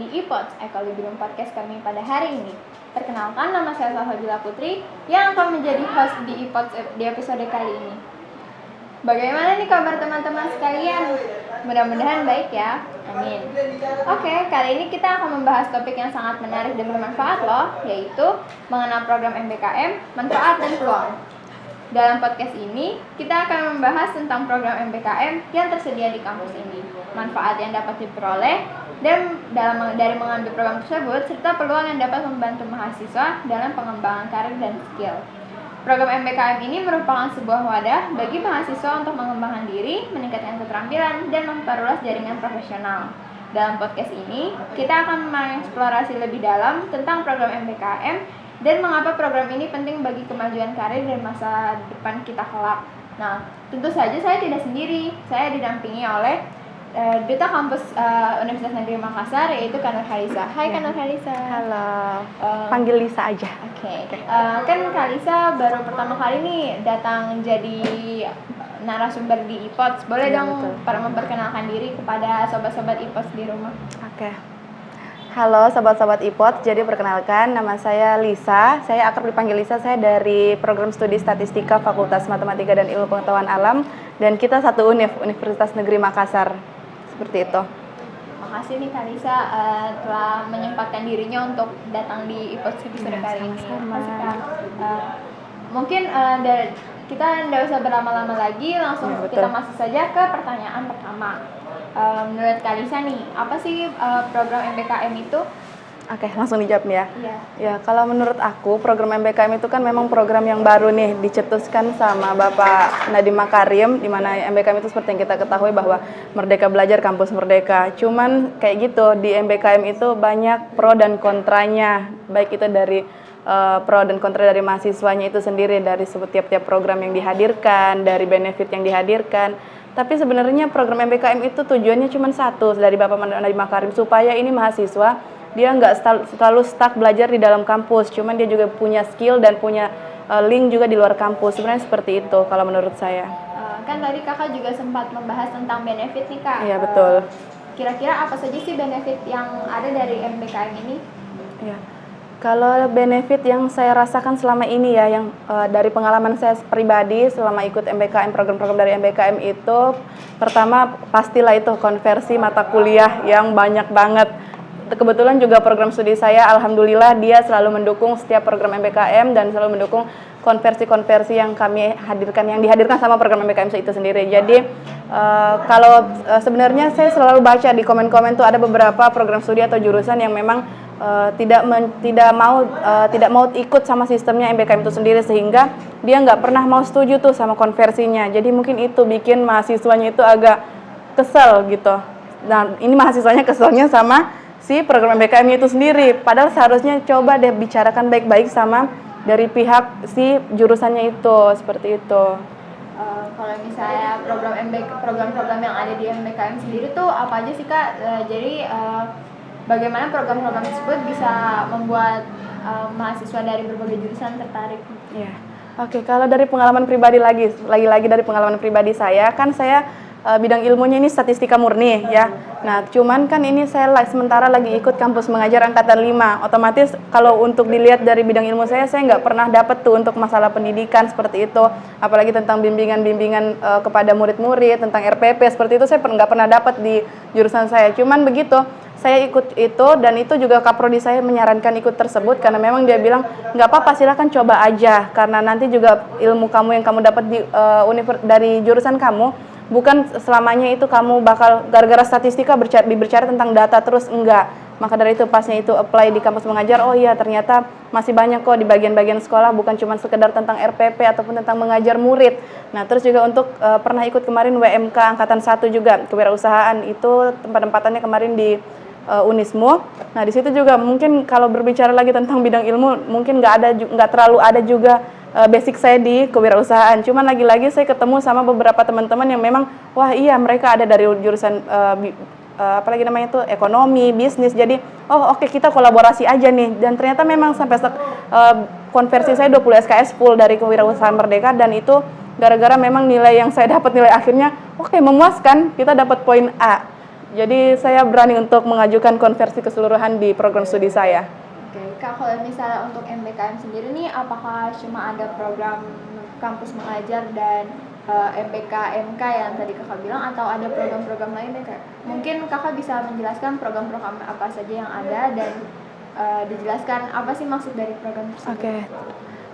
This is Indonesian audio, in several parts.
di iPods Ekolibrium Podcast kami pada hari ini. Perkenalkan, nama saya Safadila Putri yang akan menjadi host di iPods di episode kali ini. Bagaimana nih kabar teman-teman sekalian? Mudah-mudahan baik ya. Amin. Oke, kali ini kita akan membahas topik yang sangat menarik dan bermanfaat loh, yaitu mengenal program MBKM, manfaat dan peluang. Dalam podcast ini, kita akan membahas tentang program MBKM yang tersedia di kampus ini, manfaat yang dapat diperoleh, dan dari mengambil program tersebut, serta peluang yang dapat membantu mahasiswa dalam pengembangan karir dan skill. Program MBKM ini merupakan sebuah wadah bagi mahasiswa untuk mengembangkan diri, meningkatkan keterampilan, dan memperluas jaringan profesional. Dalam podcast ini, kita akan mengeksplorasi lebih dalam tentang program MBKM dan mengapa program ini penting bagi kemajuan karir dan masa depan kita kelak. Nah, tentu saja saya tidak sendiri. Saya didampingi oleh Duta Kampus Universitas Negeri Makassar, yaitu Kak Nurhalisa. Hai Kak Nurhalisa. Halo. Panggil Lisa aja. Oke. Kan Kak Lisa baru pertama kali nih datang jadi narasumber di iPods. Boleh dong memperkenalkan diri kepada sobat-sobat iPods di rumah. Oke. Halo sobat-sobat iPods, jadi perkenalkan nama saya Lisa, saya akrab dipanggil Lisa, saya dari program studi statistika Fakultas Matematika dan Ilmu Pengetahuan Alam, dan kita satu Universitas Negeri Makassar, seperti itu. Makasih nih Kak Lisa telah menyempatkan dirinya untuk datang di iPods episode kali ini. Mungkin kita tidak usah berlama-lama lagi, langsung kita masuk saja ke pertanyaan pertama. Menurut Kak Lisa nih, apa sih program MBKM itu? Oke, langsung dijawab nih ya. Iya. Ya, kalau menurut aku program MBKM itu kan memang program yang baru nih dicetuskan sama Bapak Nadiem Makarim, di mana MBKM itu seperti yang kita ketahui bahwa Merdeka Belajar Kampus Merdeka. Cuman kayak gitu, di MBKM itu banyak pro dan kontranya, baik itu dari pro dan kontra dari mahasiswanya itu sendiri, dari setiap program yang dihadirkan, dari benefit yang dihadirkan. Tapi sebenarnya program MBKM itu tujuannya cuma satu dari Bapak Nadiem Makarim, supaya ini mahasiswa dia nggak selalu stuck belajar di dalam kampus, cuman dia juga punya skill dan punya link juga di luar kampus. Sebenarnya seperti itu kalau menurut saya. Kan tadi kakak juga sempat membahas tentang benefit nih Kak. Iya betul. Kira-kira apa saja sih benefit yang ada dari MBKM ini? Iya. Kalau benefit yang saya rasakan selama ini ya, yang dari pengalaman saya pribadi selama ikut MBKM, program-program dari MBKM itu, pertama pastilah itu konversi mata kuliah yang banyak banget. Kebetulan juga program studi saya, alhamdulillah dia selalu mendukung setiap program MBKM dan selalu mendukung konversi-konversi yang kami hadirkan, yang dihadirkan sama program MBKM itu sendiri. Jadi kalau sebenarnya saya selalu baca di komen-komen tuh ada beberapa program studi atau jurusan yang memang tidak mau ikut sama sistemnya MBKM itu sendiri, sehingga dia nggak pernah mau setuju tuh sama konversinya. Jadi mungkin itu bikin mahasiswanya itu agak kesel gitu. Nah, ini mahasiswanya keselnya sama si program MBKM itu sendiri. Padahal seharusnya coba deh bicarakan baik-baik sama dari pihak si jurusannya itu, seperti itu. Kalau misalnya program-program yang ada di MBKM sendiri tuh apa aja sih Kak? Jadi bagaimana program-program tersebut bisa membuat mahasiswa dari berbagai jurusan tertarik? Ya, oke. Kalau dari pengalaman pribadi lagi dari pengalaman pribadi saya, kan saya bidang ilmunya ini statistika murni ya. Nah, cuman kan ini saya sementara lagi ikut kampus mengajar angkatan 5. Otomatis kalau untuk dilihat dari bidang ilmu saya nggak pernah dapat tuh untuk masalah pendidikan seperti itu. Apalagi tentang bimbingan kepada murid-murid, tentang RPP seperti itu saya nggak pernah dapat di jurusan saya. Cuman begitu, saya ikut itu, dan itu juga kaprodi saya menyarankan ikut tersebut karena memang dia bilang nggak apa-apa, silakan coba aja, karena nanti juga ilmu kamu yang kamu dapat di dari jurusan kamu bukan selamanya itu kamu bakal gara-gara statistika berbicara tentang data terus, enggak. Maka dari itu pasnya itu apply di kampus mengajar, oh iya ternyata masih banyak kok di bagian-bagian sekolah, bukan cuma sekedar tentang RPP ataupun tentang mengajar murid. Nah, terus juga untuk pernah ikut kemarin WMK angkatan 1 juga, kewirausahaan, itu tempat-tempatannya kemarin di Unismu. Nah, di situ juga mungkin kalau berbicara lagi tentang bidang ilmu, mungkin nggak terlalu ada juga basic saya di kewirausahaan. Cuman lagi-lagi saya ketemu sama beberapa teman-teman yang memang, wah iya mereka ada dari jurusan apalagi namanya itu ekonomi, bisnis. Jadi, oke, kita kolaborasi aja nih. Dan ternyata memang sampai konversi saya 20 SKS full dari Kewirausahaan Merdeka, dan itu gara-gara memang nilai yang saya dapat, nilai akhirnya memuaskan, kita dapat poin A. Jadi saya berani untuk mengajukan konversi keseluruhan di program studi saya. Oke, Kak, kalau misalnya untuk MBKM sendiri nih, apakah cuma ada program kampus mengajar dan MBKMK yang tadi kakak bilang, atau ada program-program lainnya, Kak? Mungkin kakak bisa menjelaskan program-program apa saja yang ada dan dijelaskan apa sih maksud dari program tersebut.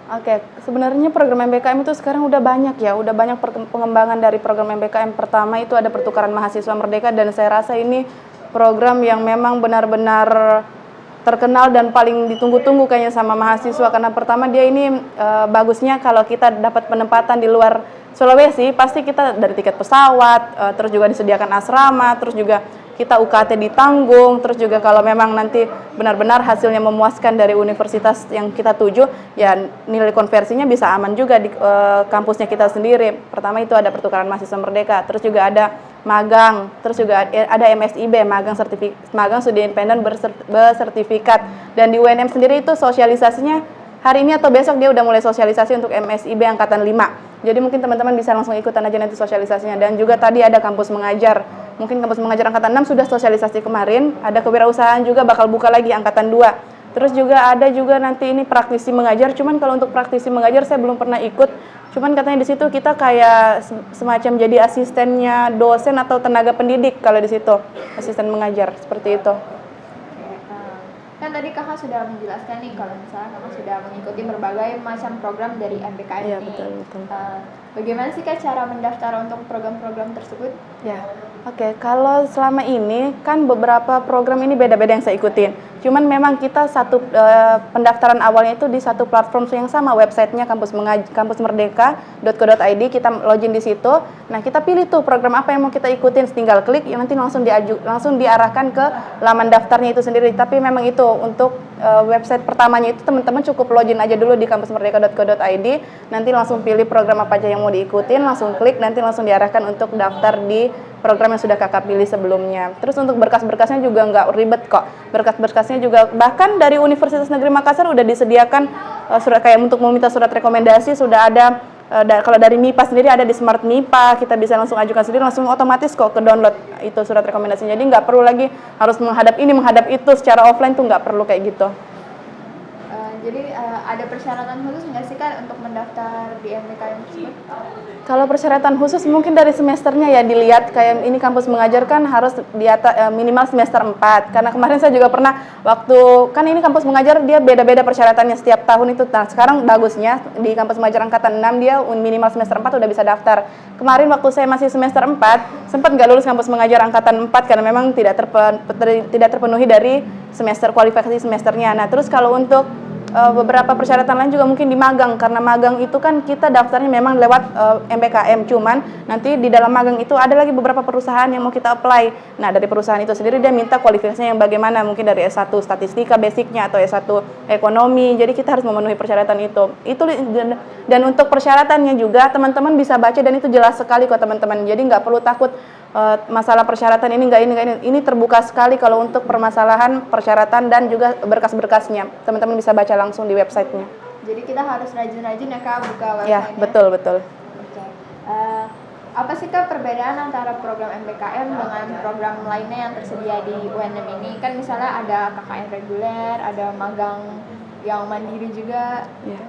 Oke, sebenarnya program MBKM itu sekarang udah banyak ya, udah banyak pengembangan dari program MBKM. Pertama itu ada pertukaran mahasiswa merdeka, dan saya rasa ini program yang memang benar-benar terkenal dan paling ditunggu-tunggu kayaknya sama mahasiswa, karena pertama dia ini bagusnya kalau kita dapat penempatan di luar Sulawesi, pasti kita dari tiket pesawat, terus juga disediakan asrama, terus juga kita UKT ditanggung, terus juga kalau memang nanti benar-benar hasilnya memuaskan dari universitas yang kita tuju, ya nilai konversinya bisa aman juga di kampusnya kita sendiri. Pertama itu ada pertukaran mahasiswa merdeka, terus juga ada magang, terus juga ada MSIB, magang studi independen bersertifikat. Dan di UNM sendiri itu sosialisasinya hari ini atau besok dia udah mulai sosialisasi untuk MSIB angkatan 5. Jadi mungkin teman-teman bisa langsung ikutan aja nanti sosialisasinya. Dan juga tadi ada kampus mengajar. Mungkin kampus mengajar angkatan 6 sudah sosialisasi kemarin. Ada kewirausahaan juga bakal buka lagi angkatan 2. Terus juga ada juga nanti ini praktisi mengajar. Cuman kalau untuk praktisi mengajar saya belum pernah ikut. Cuman katanya di situ kita kayak semacam jadi asistennya dosen atau tenaga pendidik kalau di situ. Asisten mengajar seperti itu. Kan tadi kakak sudah menjelaskan nih kalau misalnya kakak sudah mengikuti berbagai macam program dari MBKM ini. Betul. Bagaimana sih Kak cara mendaftar untuk program-program tersebut? Kalau selama ini kan beberapa program ini beda-beda yang saya ikutin. Cuman memang kita satu pendaftaran awalnya itu di satu platform yang sama, websitenya kampusmerdeka.co.id, kita login di situ. Nah, kita pilih tuh program apa yang mau kita ikutin, tinggal klik, nanti langsung diarahkan ke laman daftarnya itu sendiri. Tapi memang itu untuk website pertamanya itu teman-teman cukup login aja dulu di kampusmerdeka.co.id, nanti langsung pilih program apa aja yang mau diikutin, langsung klik, nanti langsung diarahkan untuk daftar di program yang sudah kakak pilih sebelumnya. Terus untuk berkas-berkasnya juga nggak ribet kok. Berkas-berkasnya juga bahkan dari Universitas Negeri Makassar udah disediakan surat kayak untuk meminta surat rekomendasi sudah ada. Kalau dari MIPA sendiri ada di Smart MIPA, kita bisa langsung ajukan sendiri, langsung otomatis kok ke download itu surat rekomendasinya. Jadi nggak perlu lagi harus menghadap ini menghadap itu secara offline, tuh nggak perlu kayak gitu. Jadi ada persyaratan khusus nggak sih Kak untuk mendaftar di MBKM tersebut? Kalau persyaratan khusus mungkin dari semesternya ya dilihat, kayak ini kampus mengajar kan harus di atas minimal semester 4. Karena kemarin saya juga pernah waktu kan ini kampus mengajar dia beda-beda persyaratannya setiap tahun itu. Nah, sekarang bagusnya di kampus mengajar angkatan 6 dia minimal semester 4 udah bisa daftar. Kemarin waktu saya masih semester 4 sempat nggak lulus kampus mengajar angkatan 4 karena memang tidak terpenuhi dari semester kualifikasi semesternya. Nah, terus kalau untuk beberapa persyaratan lain juga mungkin di magang, karena magang itu kan kita daftarnya memang lewat MBKM, cuman nanti di dalam magang itu ada lagi beberapa perusahaan yang mau kita apply. Nah, dari perusahaan itu sendiri dia minta kualifikasinya yang bagaimana, mungkin dari S1 statistika basicnya atau S1 ekonomi, jadi kita harus memenuhi persyaratan itu. Dan untuk persyaratannya juga teman-teman bisa baca dan itu jelas sekali kok teman-teman, jadi nggak perlu takut masalah persyaratan ini ini terbuka sekali kalau untuk permasalahan persyaratan dan juga berkas-berkasnya. Teman-teman bisa baca langsung di websitenya. Jadi kita harus rajin-rajin ya Kak buka websitenya. Ya, betul. Oke. Apa sih Kak perbedaan antara program MBKM dengan program lainnya yang tersedia di UNM ini? Kan misalnya ada KKN reguler, ada magang yang mandiri juga. Ya.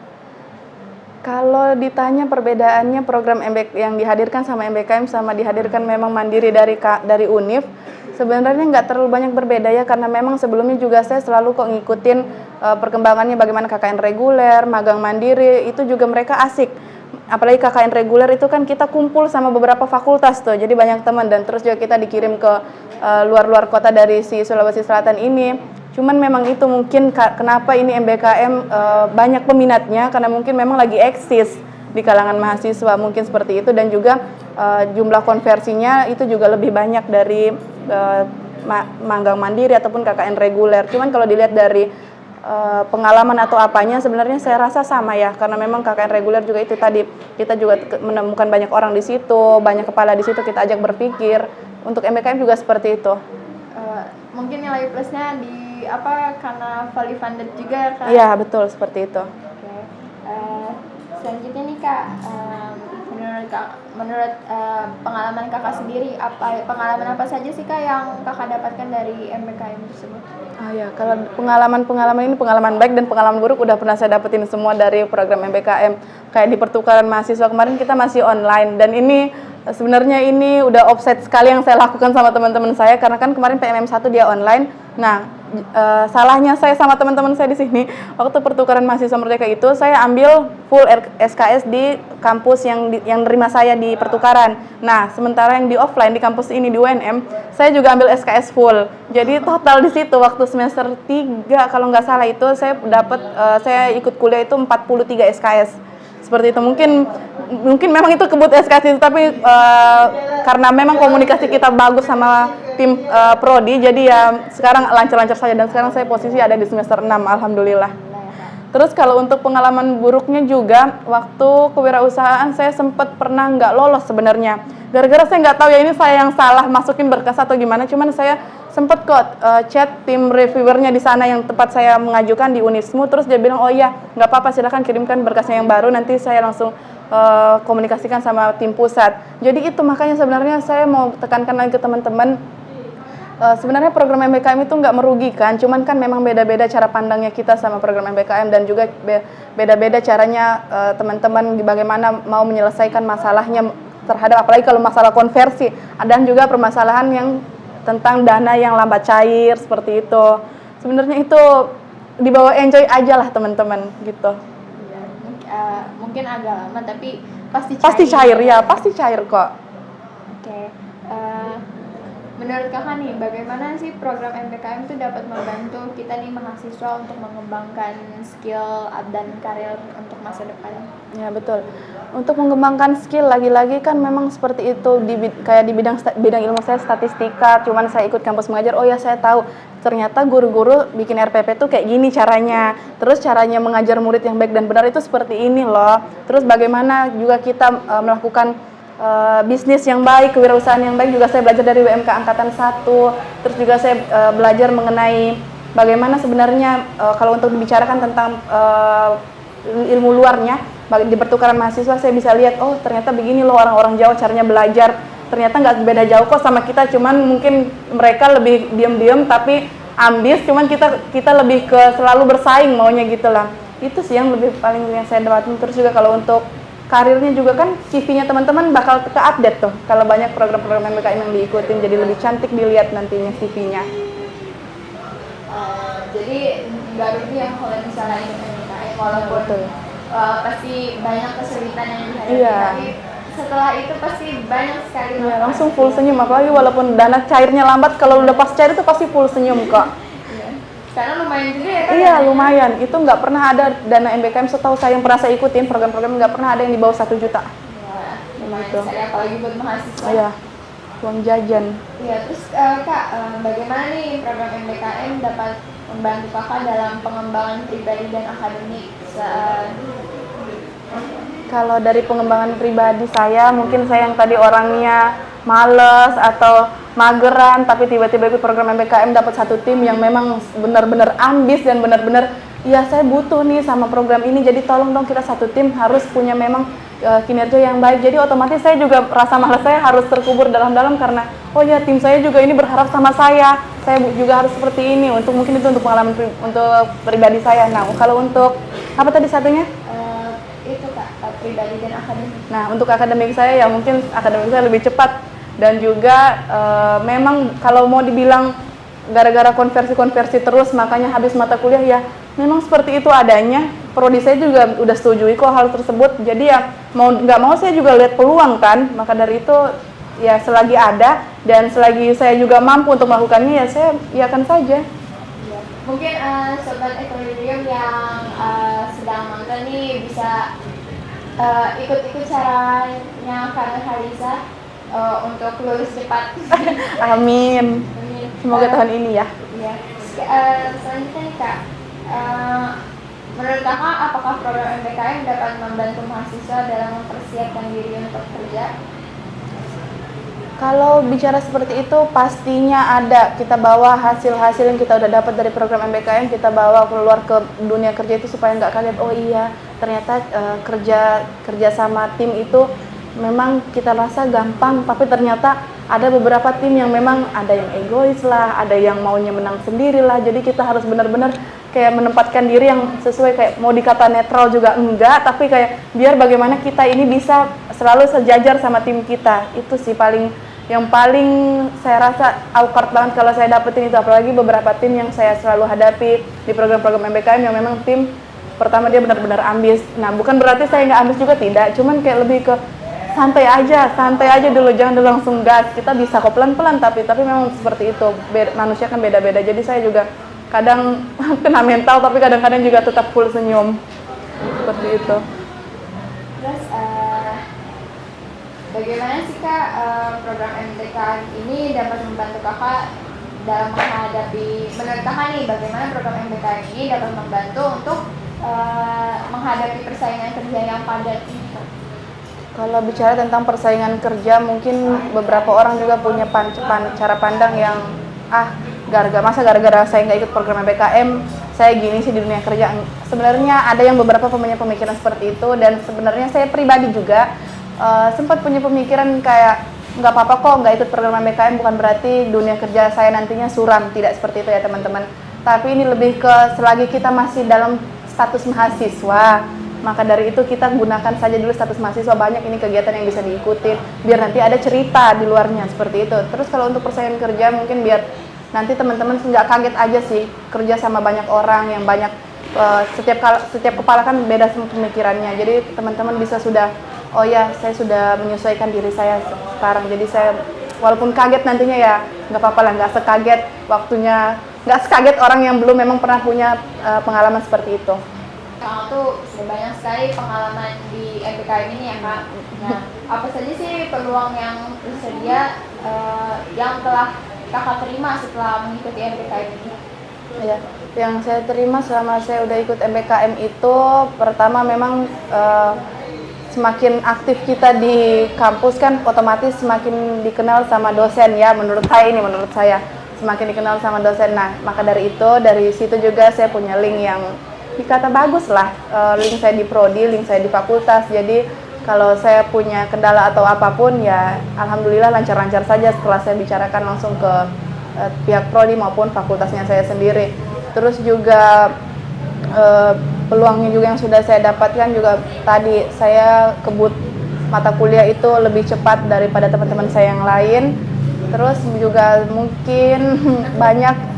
Kalau ditanya perbedaannya program MBK yang dihadirkan sama MBKM sama dihadirkan memang mandiri dari UNIF, sebenarnya nggak terlalu banyak berbeda ya, karena memang sebelumnya juga saya selalu kok ngikutin perkembangannya bagaimana KKN reguler, magang mandiri, itu juga mereka asik. Apalagi KKN reguler itu kan kita kumpul sama beberapa fakultas tuh, jadi banyak teman, dan terus juga kita dikirim ke luar-luar kota dari si Sulawesi Selatan ini. Cuman memang itu mungkin kenapa ini MBKM banyak peminatnya, karena mungkin memang lagi eksis di kalangan mahasiswa, mungkin seperti itu. Dan juga jumlah konversinya itu juga lebih banyak dari magang mandiri ataupun KKN reguler. Cuman kalau dilihat dari pengalaman atau apanya, sebenarnya saya rasa sama ya, karena memang KKN reguler juga itu tadi kita juga menemukan banyak orang di situ, banyak kepala di situ, kita ajak berpikir. Untuk MBKM juga seperti itu. Mungkin nilai plusnya karena fully funded juga kan? Iya, betul seperti itu. Oke. Selanjutnya nih Kak, menurut pengalaman kakak sendiri, pengalaman apa saja sih kak yang kakak dapatkan dari MBKM tersebut? Ah ya, kalau pengalaman ini pengalaman baik dan pengalaman buruk udah pernah saya dapetin semua dari program MBKM. Kayak di pertukaran mahasiswa kemarin kita masih online, dan ini sebenarnya ini udah offset sekali yang saya lakukan sama teman-teman saya, karena kan kemarin PMM 1 dia online. Nah, salahnya saya sama teman-teman saya di sini waktu pertukaran mahasiswa Merdeka itu saya ambil full SKS di kampus yang nerima saya di pertukaran. Nah, sementara yang di offline di kampus ini di UNM saya juga ambil SKS full. Jadi total di situ waktu semester 3 kalau nggak salah itu saya dapat saya ikut kuliah itu 43 SKS. Seperti itu, mungkin memang itu kebut SKS itu, tapi karena memang komunikasi kita bagus sama tim prodi, jadi ya sekarang lancar-lancar saja, dan sekarang saya posisi ada di semester 6, alhamdulillah. Terus kalau untuk pengalaman buruknya juga, waktu kewirausahaan saya sempat pernah nggak lolos sebenarnya. Gara-gara saya nggak tahu ya ini saya yang salah masukin berkas atau gimana, cuman saya sempat kok chat tim reviewernya di sana yang tempat saya mengajukan di Unismu, terus dia bilang, oh iya nggak apa-apa, silakan kirimkan berkasnya yang baru, nanti saya langsung komunikasikan sama tim pusat. Jadi itu makanya sebenarnya saya mau tekankan lagi ke teman-teman, sebenarnya program MBKM itu nggak merugikan, cuman kan memang beda-beda cara pandangnya kita sama program MBKM, dan juga beda-beda caranya teman-teman bagaimana mau menyelesaikan masalahnya terhadap, apalagi kalau masalah konversi, dan juga permasalahan yang tentang dana yang lambat cair seperti itu. Sebenarnya itu dibawa enjoy aja lah teman-teman gitu. Mungkin agak lama tapi pasti cair ya, pasti cair kok. Oke. Menurut kakak nih, bagaimana sih program MBKM itu dapat membantu kita nih mahasiswa untuk mengembangkan skill dan karir untuk masa depan? Ya betul. Untuk mengembangkan skill lagi-lagi kan memang seperti itu, kayak di bidang ilmu saya statistika, cuman saya ikut kampus mengajar, oh ya saya tahu ternyata guru-guru bikin RPP tuh kayak gini caranya. Terus caranya mengajar murid yang baik dan benar itu seperti ini loh. Terus bagaimana juga kita melakukan bisnis yang baik, kewirausahaan yang baik juga saya belajar dari WMK Angkatan 1. Terus juga saya belajar mengenai bagaimana sebenarnya kalau untuk dibicarakan tentang ilmu luarnya, di pertukaran mahasiswa saya bisa lihat, oh ternyata begini loh orang-orang Jawa caranya belajar, ternyata nggak beda jauh kok sama kita, cuman mungkin mereka lebih diam-diam tapi ambis, cuman kita lebih ke selalu bersaing maunya gitulah. Itu sih yang lebih paling yang saya dapatin. Terus juga kalau untuk karirnya juga kan CV-nya teman-teman bakal ke-update tuh kalau banyak program-program MBKM yang diikutin, jadi lebih cantik dilihat nantinya CV-nya. Jadi nggak rugi ya kalau misalnya ikut MBKM, walaupun pasti banyak kesulitan yang dihadapi, tapi setelah itu pasti banyak sekali langsung full senyum, apalagi walaupun dana cairnya lambat, kalau udah pas cair itu pasti full senyum kok. Karena lumayan juga ya kan? Iya lumayan, itu nggak pernah ada dana MBKM setahu saya yang pernah saya ikutin, program-program nggak pernah ada yang di bawah 1 juta. Lumayan sekali, apalagi buat mahasiswa. Iya, uang jajan. Iya, terus Kak, bagaimana nih program MBKM dapat membantu Kakak dalam pengembangan pribadi dan akademik? Kalau dari pengembangan pribadi saya, mungkin saya yang tadi orangnya males atau mageran, tapi tiba-tiba ikut program MBKM dapat satu tim yang memang benar-benar ambis dan benar-benar, ya saya butuh nih sama program ini, jadi tolong dong kita satu tim harus punya memang kinerja yang baik. Jadi otomatis saya juga rasa malas saya harus terkubur dalam-dalam karena oh ya tim saya juga ini berharap sama saya juga harus seperti ini. Mungkin itu untuk pengalaman untuk pribadi saya. Nah kalau untuk apa tadi satunya? Itu Kak, pribadi dan akademik. Nah untuk akademik saya ya mungkin akademik saya lebih cepat, dan juga memang kalau mau dibilang gara-gara konversi terus makanya habis mata kuliah, ya memang seperti itu adanya. Prodi saya juga udah setujui kok hal tersebut, jadi ya mau nggak mau saya juga lihat peluang kan, maka dari itu ya selagi ada dan selagi saya juga mampu untuk melakukannya ya saya iakan saja. Mungkin sobat Equilibrium yang sedang nonton nih bisa ikut-ikut caranya Kak Haliza untuk lulus cepat. Amin. Semoga tahun ini ya. Iya. Selanjutnya nih Kak, menurut Kakak apakah program MBKM dapat membantu mahasiswa dalam mempersiapkan diri untuk kerja? Kalau bicara seperti itu pastinya ada, kita bawa hasil-hasil yang kita udah dapat dari program MBKM, kita bawa keluar ke dunia kerja itu supaya nggak kaget, oh iya ternyata kerja sama tim itu memang kita rasa gampang, tapi ternyata ada beberapa tim yang memang ada yang egois lah, ada yang maunya menang sendiri lah. Jadi kita harus benar-benar kayak menempatkan diri yang sesuai, kayak mau dikata netral juga enggak, tapi kayak biar bagaimana kita ini bisa selalu sejajar sama tim kita. Itu sih yang paling saya rasa awkward banget kalau saya dapetin itu, apalagi beberapa tim yang saya selalu hadapi di program-program MBKM yang memang tim pertama dia benar-benar ambis. Nah, bukan berarti saya nggak ambis juga, tidak, cuman kayak lebih ke santai aja dulu, jangan dulu langsung gas. Kita bisa kok pelan-pelan, tapi memang seperti itu. Manusia kan beda-beda. Jadi saya juga kadang kena mental, tapi kadang-kadang juga tetap full senyum. Seperti itu. Terus bagaimana sih Kak program MTKM ini dapat membantu Kakak dalam menghadapi, menurut Kakak nih, bagaimana program MTKM ini dapat membantu untuk menghadapi persaingan kerja yang padat ini? Kalau bicara tentang persaingan kerja, mungkin beberapa orang juga punya cara pandang yang gara-gara saya nggak ikut program MBKM, saya gini sih di dunia kerja. Sebenarnya ada yang beberapa punya pemikiran seperti itu, dan sebenarnya saya pribadi juga sempat punya pemikiran kayak nggak apa-apa kok nggak ikut program MBKM, bukan berarti dunia kerja saya nantinya suram. Tidak seperti itu ya teman-teman. Tapi ini lebih ke selagi kita masih dalam status mahasiswa, maka dari itu kita gunakan saja dulu status mahasiswa. Banyak ini kegiatan yang bisa diikuti, biar nanti ada cerita di luarnya, seperti itu. Terus kalau untuk persaingan kerja, mungkin biar nanti teman-teman nggak kaget aja sih kerja sama banyak orang yang banyak, setiap kepala kan beda semua pemikirannya. Jadi teman-teman bisa sudah, oh ya saya sudah menyesuaikan diri saya sekarang, jadi saya walaupun kaget nantinya ya nggak apa-apa lah, nggak sekaget waktunya, nggak sekaget orang yang belum memang pernah punya pengalaman seperti itu. Kakak tuh sudah banyak sekali pengalaman di MBKM ini ya Kak. Nah, apa saja sih peluang yang tersedia yang telah Kakak terima setelah mengikuti MBKM ini? Ya, yang saya terima selama saya udah ikut MBKM itu, pertama memang semakin aktif kita di kampus kan otomatis semakin dikenal sama dosen ya, menurut saya semakin dikenal sama dosen. Nah, maka dari itu, dari situ juga saya punya link yang dikata bagus lah, link saya di prodi, link saya di fakultas. Jadi kalau saya punya kendala atau apapun ya alhamdulillah lancar-lancar saja setelah saya bicarakan langsung ke pihak prodi maupun fakultasnya saya sendiri. Terus juga peluangnya juga yang sudah saya dapatkan juga, tadi saya kebut mata kuliah itu lebih cepat daripada teman-teman saya yang lain. Terus juga mungkin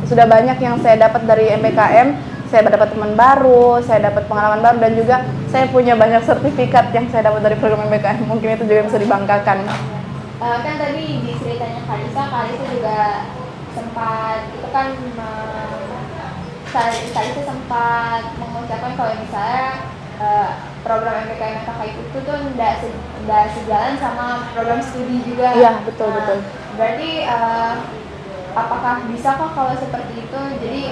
sudah banyak yang saya dapat dari MBKM. Saya dapat teman baru, saya dapat pengalaman baru, dan juga saya punya banyak sertifikat yang saya dapat dari program MBKM. Mungkin itu juga bisa dibanggakan. Kan tadi di ceritanya Kalisa juga sempat itu kan Kalisa sempat mengucapkan kalau misalnya program MBKM yang Kakak ikut itu tuh tidak sejalan sama program studi juga. Iya, betul. Berarti apakah bisa kok kalau seperti itu? Jadi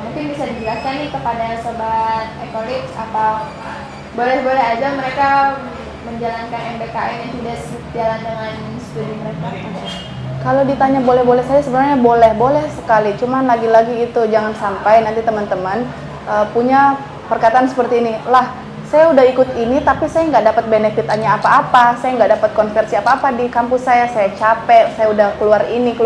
mungkin bisa dijelaskan nih kepada sobat Ecolips, apa boleh-boleh aja mereka menjalankan MBKM yang tidak sejalan dengan studi mereka? Kalau ditanya boleh-boleh saja, sebenarnya boleh sekali. Cuman lagi-lagi itu jangan sampai nanti teman-teman punya perkataan seperti ini, lah saya udah ikut ini tapi saya nggak dapat benefitannya apa-apa, saya nggak dapat konversi apa-apa di kampus saya capek, saya udah keluar ini,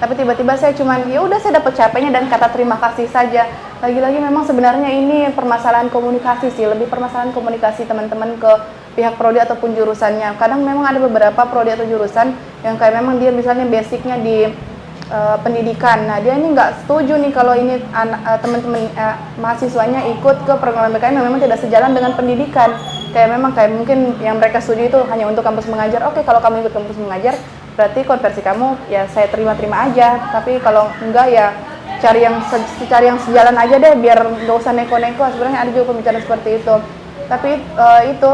tapi tiba-tiba saya cuman ya udah saya dapat capeknya dan kata terima kasih saja. Lagi-lagi memang sebenarnya ini permasalahan komunikasi sih, lebih permasalahan komunikasi teman-teman ke pihak prodi ataupun jurusannya. Kadang memang ada beberapa prodi atau jurusan yang kayak memang dia misalnya basicnya di pendidikan. Nah, dia ini nggak setuju nih kalau ini teman-teman mahasiswanya ikut ke program MBKM yang memang tidak sejalan dengan pendidikan. Kayak mungkin yang mereka setuju itu hanya untuk kampus mengajar. Oke, kalau kamu ikut kampus mengajar, berarti konversi kamu ya saya terima aja. Tapi kalau enggak ya cari yang sejalan aja deh, biar nggak usah neko-neko. Sebenarnya ada juga pembicaraan seperti itu. Tapi itu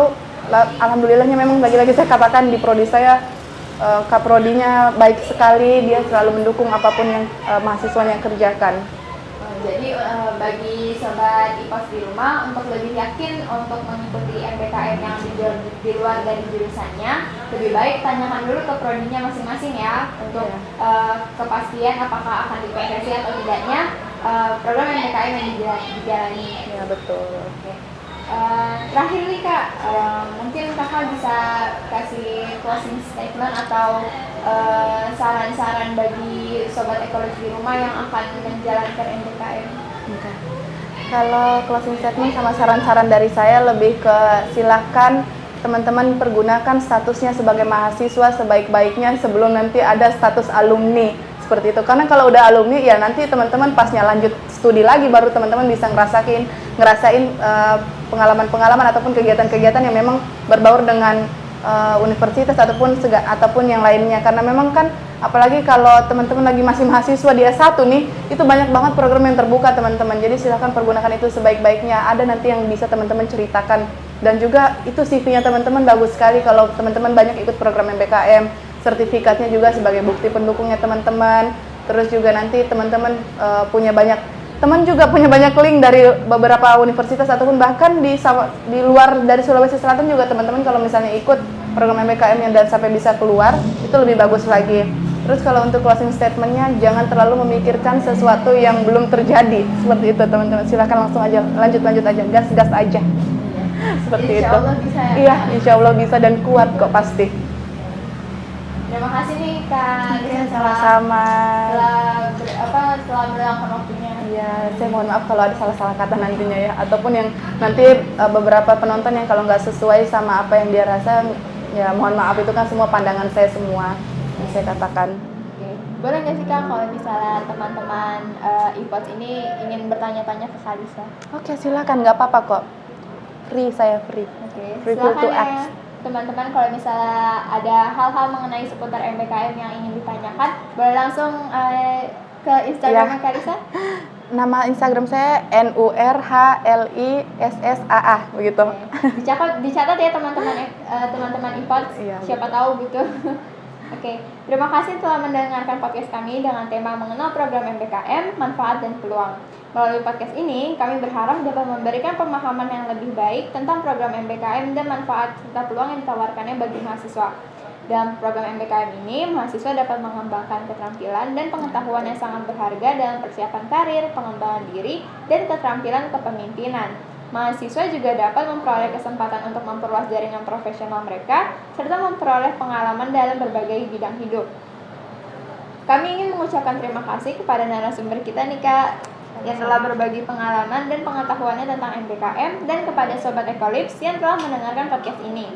alhamdulillahnya memang lagi-lagi saya katakan di prodi saya, Kaprodinya baik sekali, dia selalu mendukung apapun yang mahasiswanya kerjakan. Jadi bagi sobat IPOS di rumah, untuk lebih yakin untuk mengikuti MBKM yang di luar dari jurusannya, lebih baik tanyakan dulu ke prodinya masing-masing ya, untuk kepastian apakah akan dikonversi atau tidaknya program MBKM yang dijalani. Ya betul. Oke. terakhir nih Kak, mungkin Kakak bisa kasih closing statement atau saran-saran bagi sobat ekologi di rumah yang akan menjalankan MBKM. Oke. Kalau closing statement sama saran-saran dari saya lebih ke silahkan teman-teman pergunakan statusnya sebagai mahasiswa sebaik-baiknya sebelum nanti ada status alumni seperti itu. Karena kalau udah alumni ya nanti teman-teman pasnya lanjut studi lagi baru teman-teman bisa ngerasain pengalaman-pengalaman ataupun kegiatan-kegiatan yang memang berbaur dengan universitas ataupun yang lainnya. Karena memang kan apalagi kalau teman-teman lagi masih mahasiswa di S1 nih, itu banyak banget program yang terbuka teman-teman. Jadi silahkan pergunakan itu sebaik-baiknya. Ada nanti yang bisa teman-teman ceritakan. Dan juga itu CV-nya teman-teman bagus sekali kalau teman-teman banyak ikut program MBKM. Sertifikatnya juga sebagai bukti pendukungnya teman-teman. Terus juga nanti teman-teman punya banyak link dari beberapa universitas ataupun bahkan di luar dari Sulawesi Selatan juga teman-teman kalau misalnya ikut program MBKM yang dan sampai bisa keluar itu lebih bagus lagi. Terus kalau untuk closing statementnya jangan terlalu memikirkan sesuatu yang belum terjadi seperti itu teman-teman. Silakan langsung aja lanjut aja, gas aja. Seperti Insya itu. Allah bisa ya? Iya, insya Allah bisa dan kuat kok pasti. Terima kasih nih Kak. Sama-sama. Setelah meluangkan waktunya. Iya, saya mohon maaf kalau ada salah-salah kata nantinya ya, ataupun yang nanti beberapa penonton yang kalau nggak sesuai sama apa yang dia rasa, ya mohon maaf, itu kan semua pandangan saya semua yang saya katakan. Oke. Boleh nggak sih Kak kalau misalnya teman-teman IPOTS ini ingin bertanya-tanya ke Kalisa? Oke, silakan, nggak apa-apa kok. Saya free. Oke. Free Silakan to ya ask. teman-teman kalau misalnya ada hal-hal mengenai seputar MBKM yang ingin ditanyakan, boleh langsung ke Instagram Kalisa. Nama Instagram saya NURHLISSAA begitu. Dicatat ya teman-teman IPOTS. Iya. Siapa tahu gitu. Oke, terima kasih telah mendengarkan podcast kami dengan tema mengenal program MBKM, manfaat dan peluang. Melalui podcast ini, kami berharap dapat memberikan pemahaman yang lebih baik tentang program MBKM dan manfaat serta peluang yang ditawarkannya bagi mahasiswa. Dalam program MBKM ini, mahasiswa dapat mengembangkan keterampilan dan pengetahuan yang sangat berharga dalam persiapan karir, pengembangan diri, dan keterampilan kepemimpinan. Mahasiswa juga dapat memperoleh kesempatan untuk memperluas jaringan profesional mereka, serta memperoleh pengalaman dalam berbagai bidang hidup. Kami ingin mengucapkan terima kasih kepada narasumber kita nih Kak, yang telah berbagi pengalaman dan pengetahuannya tentang MBKM, dan kepada Sobat Ekolips yang telah mendengarkan podcast ini.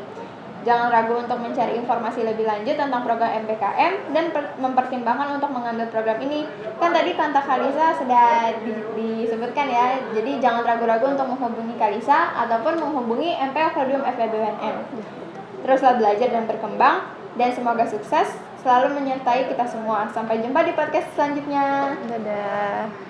Jangan ragu untuk mencari informasi lebih lanjut tentang program MBKM dan mempertimbangkan untuk mengambil program ini. Kan tadi kontak Kalisa sudah disebutkan ya, jadi jangan ragu-ragu untuk menghubungi Kalisa ataupun menghubungi MP Prodium FEB UNM. Teruslah belajar dan berkembang, dan semoga sukses selalu menyertai kita semua. Sampai jumpa di podcast selanjutnya. Dadah.